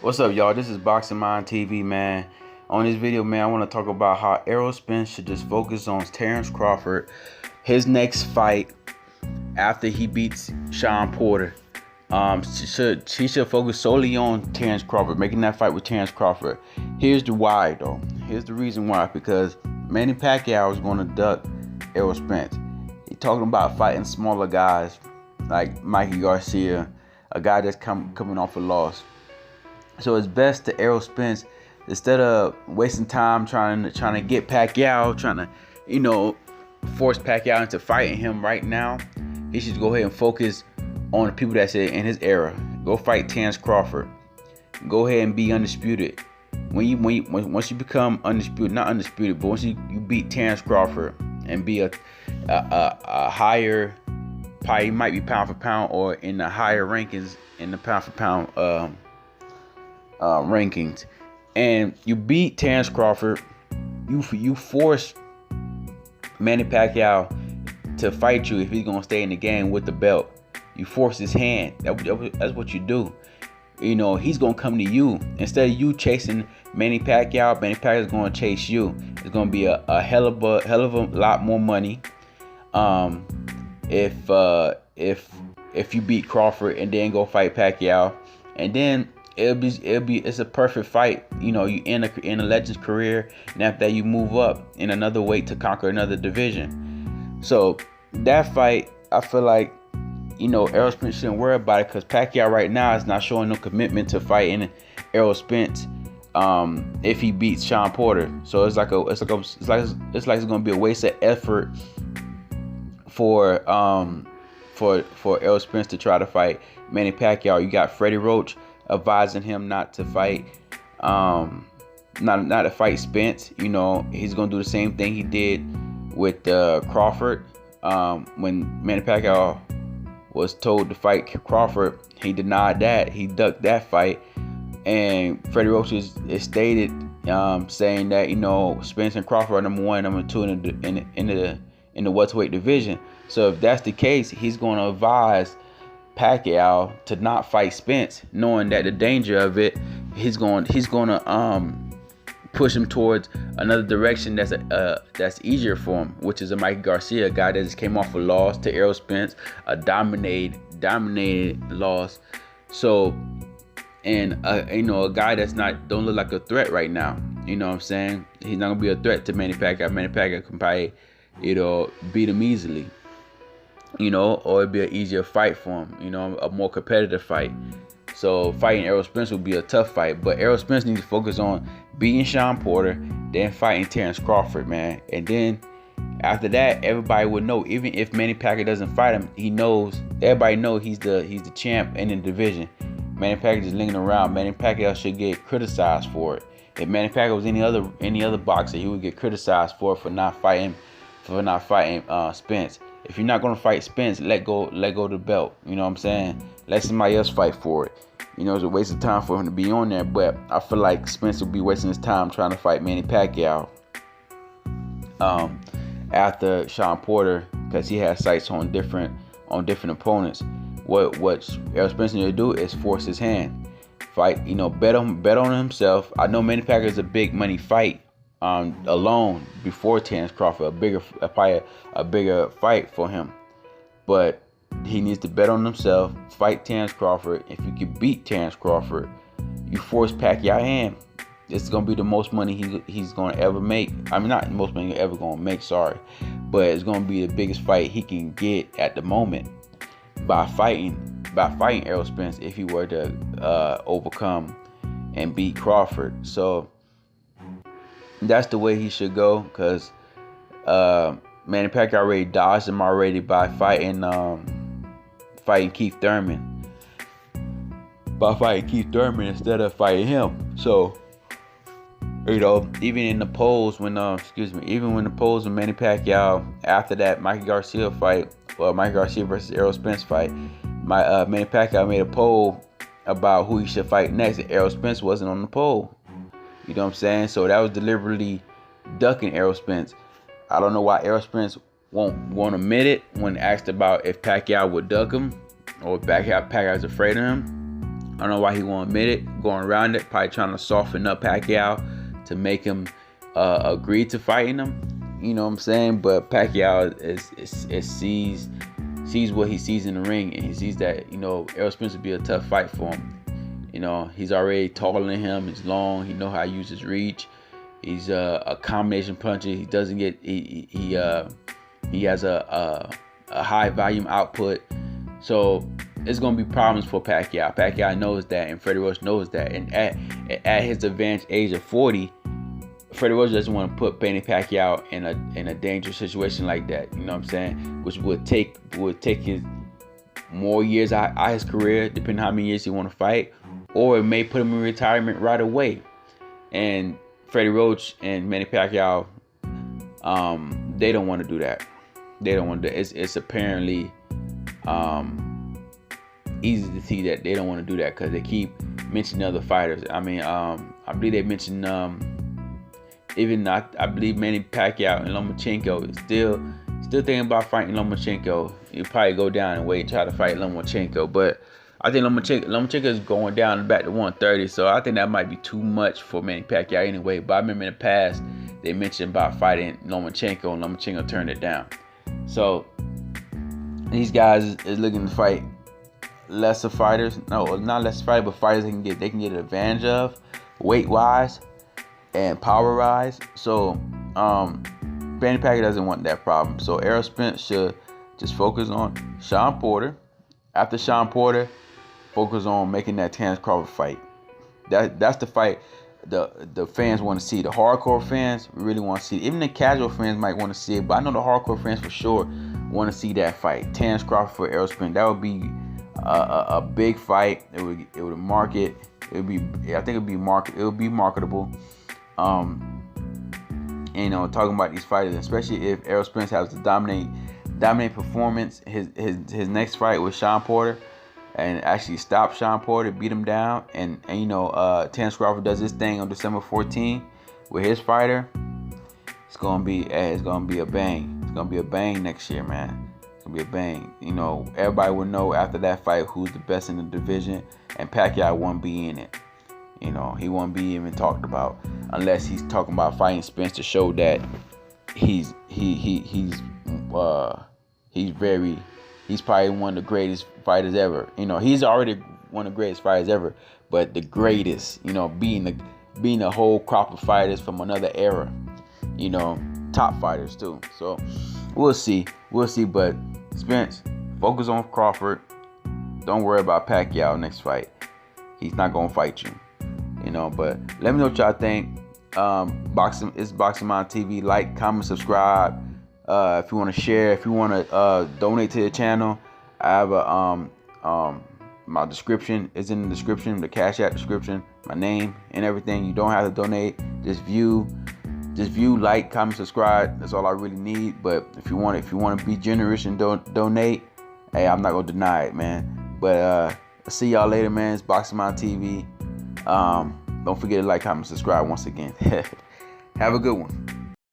What's up, y'all? This is BoxingMindTv, man. On this video, man, I want to talk about how Errol Spence should just focus on Terrence Crawford, his next fight after he beats Shawn Porter. He should focus solely on Terrence Crawford, making that fight with Terrence Crawford. Here's the why, though. Here's the reason why. Because Manny Pacquiao is going to duck Errol Spence. He's talking about fighting smaller guys like Mikey Garcia, a guy that's coming off a loss. So it's best to Errol Spence, instead of wasting time trying to get Pacquiao, trying to, force Pacquiao into fighting him right now. He should go ahead and focus on the people that's in his era. Go fight Terrence Crawford. Go ahead and be undisputed. Once you become undisputed, not undisputed, but once you beat Terrence Crawford and be a higher, probably you might be pound for pound or in the higher rankings in the pound for pound rankings, and you beat Terrence Crawford, you force Manny Pacquiao to fight you if he's gonna stay in the game with the belt. You force his hand. That's what you do. He's gonna come to you instead of you chasing Manny Pacquiao. Manny Pacquiao's gonna chase you. It's gonna be a hell of a lot more money. If you beat Crawford and then go fight Pacquiao, and then it's a perfect fight. You end a legend's career, and after that you move up in another weight to conquer another division. So that fight, I feel like Errol Spence shouldn't worry about it, because Pacquiao right now is not showing no commitment to fighting Errol Spence if he beats Shawn Porter. So it's like it's gonna be a waste of effort for Errol Spence to try to fight Manny Pacquiao. You got Freddie Roach advising him not to fight not to fight Spence. He's gonna do the same thing he did with Crawford. When Manny Pacquiao was told to fight Crawford, he denied that. He ducked that fight, and Freddie Roach is stated saying that Spence and Crawford are number one, number two in the welterweight division. So if that's the case, he's going to advise Pacquiao to not fight Spence, knowing that the danger of it, he's going to push him towards another direction that's easier for him, which is a Mikey Garcia, a guy that just came off a loss to Errol Spence, a dominated loss. So, and a guy that's don't look like a threat right now. You know what I'm saying? He's not gonna be a threat to Manny Pacquiao. Manny Pacquiao can probably beat him easily. Or it'd be an easier fight for him, a more competitive fight. So fighting Errol Spence would be a tough fight, but Errol Spence needs to focus on beating Shawn Porter, then fighting Terrence Crawford, man. And then after that, everybody would know. Even if Manny Pacquiao doesn't fight him, everybody knows he's the champ in the division. Manny Pacquiao just lingering around. Manny Pacquiao should get criticized for it. If Manny Pacquiao was any other boxer, he would get criticized for not fighting Spence. If you're not gonna fight Spence, let go the belt. You know what I'm saying? Let somebody else fight for it. It's a waste of time for him to be on there. But I feel like Spence will be wasting his time trying to fight Manny Pacquiao after Shawn Porter, because he has sights on different opponents. What Errol Spence need to do is force his hand, fight. Bet on himself. I know Manny Pacquiao is a big money fight. Alone before Terrence Crawford, probably a bigger fight for him, but he needs to bet on himself, fight Terrence Crawford. If you can beat Terrence Crawford, you force Pacquiao hand. It's gonna be the most money he's gonna ever make. I mean, not the most money he's ever gonna make, sorry, but it's gonna be the biggest fight he can get at the moment by fighting Errol Spence if he were to overcome and beat Crawford. So that's the way he should go, because Manny Pacquiao already dodged him already by fighting Keith Thurman. By fighting Keith Thurman instead of fighting him. So, even in the polls when Manny Pacquiao, after that Mikey Garcia fight, Mikey Garcia versus Errol Spence fight, Manny Pacquiao made a poll about who he should fight next, and Errol Spence wasn't on the poll. You know what I'm saying? So that was deliberately ducking Errol Spence. I don't know why Errol Spence won't admit it when asked about if Pacquiao would duck him, or Pacquiao's afraid of him. I don't know why he won't admit it. Going around it, probably trying to soften up Pacquiao to make him agree to fighting him. You know what I'm saying? But Pacquiao sees what he sees in the ring, and he sees that, you know, Errol Spence would be a tough fight for him. You know, he's already taller than him. He's long. He knows how to use his reach. He's a combination puncher. He doesn't get he has a high volume output. So it's gonna be problems for Pacquiao. Pacquiao knows that, and Freddie Roach knows that. And at his advanced age of 40, Freddie Roach doesn't want to put Manny Pacquiao in a dangerous situation like that. You know what I'm saying? Which would take his more years out his career, depending on how many years he want to fight, or it may put him in retirement right away. And Freddie Roach and Manny Pacquiao, they don't want to do that. They don't want to. It's apparently easy to see that they don't want to do that, because they keep mentioning other fighters. I mean, I believe they mentioned I believe Manny Pacquiao and Lomachenko is still thinking about fighting Lomachenko. He'll probably go down and wait and try to fight Lomachenko, but I think Lomachenko is going down back to 130, so I think that might be too much for Manny Pacquiao anyway. But I remember in the past they mentioned about fighting Lomachenko, and Lomachenko turned it down. So these guys is looking to fight lesser fighters. No, not lesser fighters, but fighters they can get an advantage of weight wise and power wise. So Manny Pacquiao doesn't want that problem. So Errol Spence should just focus on Shawn Porter. After Shawn Porter, focus on making that Terrence Crawford fight. That's the fight the fans want to see. The hardcore fans really want to see it. Even the casual fans might want to see it, but I know the hardcore fans for sure want to see that fight. Terrence Crawford for Errol Spence. That would be a big fight. It would market. It would be marketable. You know, talking about these fighters, especially if Errol Spence has the dominate performance, his next fight with Shawn Porter, and actually stop Shawn Porter, beat him down, and you know, Terrence Crawford does his thing on December 14th with his fighter. It's gonna be a bang. It's gonna be a bang next year, man. It's gonna be a bang. You know, everybody will know after that fight who's the best in the division, and Pacquiao won't be in it. You know, he won't be even talked about unless he's talking about fighting Spence to show that he's probably one of the greatest fighters ever. You know, he's already one of the greatest fighters ever, but the greatest, you know, being a whole crop of fighters from another era, you know, top fighters too. So we'll see. But Spence, focus on Crawford. Don't worry about Pacquiao next fight. He's not gonna fight you. You know, but let me know what y'all think. It's BoxingMindTv. Like, comment, subscribe. If you want to share, if you want to donate to the channel, I have my description is in the description, the Cashapp description, my name and everything. You don't have to donate. Just view, like, comment, subscribe. That's all I really need. But if you want to be generous and donate, hey, I'm not gonna deny it, man. But I'll see y'all later, man. It's BoxingMindTv. Don't forget to like, comment, subscribe once again. Have a good one.